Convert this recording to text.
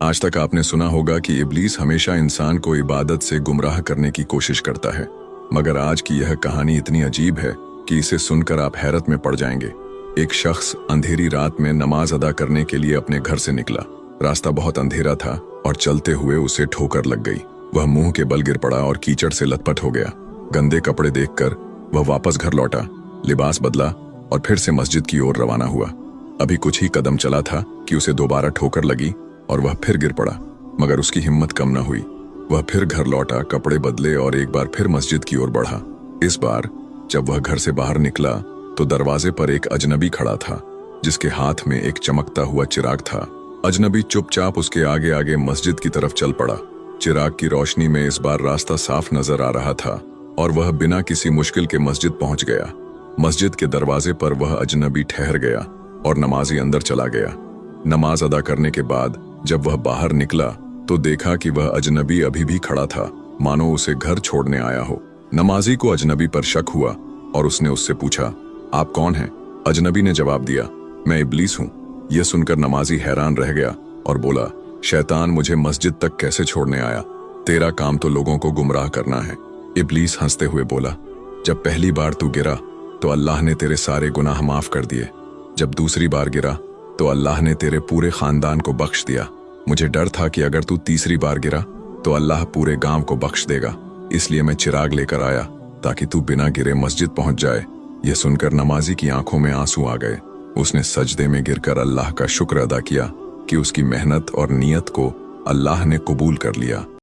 आज तक आपने सुना होगा कि इब्लीस हमेशा इंसान को इबादत से गुमराह करने की कोशिश करता है, मगर आज की यह कहानी इतनी अजीब है कि इसे सुनकर आप हैरत में पड़ जाएंगे। एक शख्स अंधेरी रात में नमाज अदा करने के लिए अपने घर से निकला। रास्ता बहुत अंधेरा था और चलते हुए उसे ठोकर लग गई। वह मुंह के बल गिर पड़ा और कीचड़ से लथपथ हो गया। गंदे कपड़े देखकर वह वापस घर लौटा, लिबास बदला और फिर से मस्जिद की ओर रवाना हुआ। अभी कुछ ही कदम चला था कि उसे दोबारा ठोकर लगी और वह फिर गिर पड़ा, मगर उसकी हिम्मत कम न हुई। वह फिर घर लौटा, कपड़े बदले और एक बार फिर मस्जिद की ओर बढ़ा। इस बार जब वह घर से बाहर निकला तो दरवाजे पर एक अजनबी खड़ा था, जिसके हाथ में एक चमकता हुआ चिराग था। अजनबी चुपचाप उसके आगे आगे मस्जिद की तरफ चल पड़ा। चिराग की रोशनी में इस बार रास्ता साफ नजर आ रहा था और वह बिना किसी मुश्किल के मस्जिद पहुंच गया। मस्जिद के दरवाजे पर वह अजनबी ठहर गया और नमाजी अंदर चला गया। नमाज अदा करने के बाद जब वह बाहर निकला तो देखा कि वह अजनबी अभी भी खड़ा था, मानो उसे घर छोड़ने आया हो। नमाजी को अजनबी पर शक हुआ और उसने उससे पूछा, आप कौन हैं? अजनबी ने जवाब दिया, मैं इब्लीस हूँ। यह सुनकर नमाजी हैरान रह गया और बोला, शैतान मुझे मस्जिद तक कैसे छोड़ने आया? तेरा काम तो लोगों को गुमराह करना है। इब्लीस हंसते हुए बोला, जब पहली बार तू गिरा तो अल्लाह ने तेरे सारे गुनाह माफ कर दिए। जब दूसरी बार गिरा तो अल्लाह ने तेरे पूरे खानदान को बख्श दिया। मुझे डर था कि अगर तू तीसरी बार गिरा तो अल्लाह पूरे गांव को बख्श देगा, इसलिए मैं चिराग लेकर आया ताकि तू बिना गिरे मस्जिद पहुंच जाए। यह सुनकर नमाजी की आंखों में आंसू आ गए। उसने सजदे में गिरकर अल्लाह का शुक्र अदा किया कि उसकी मेहनत और नियत को अल्लाह ने कबूल कर लिया।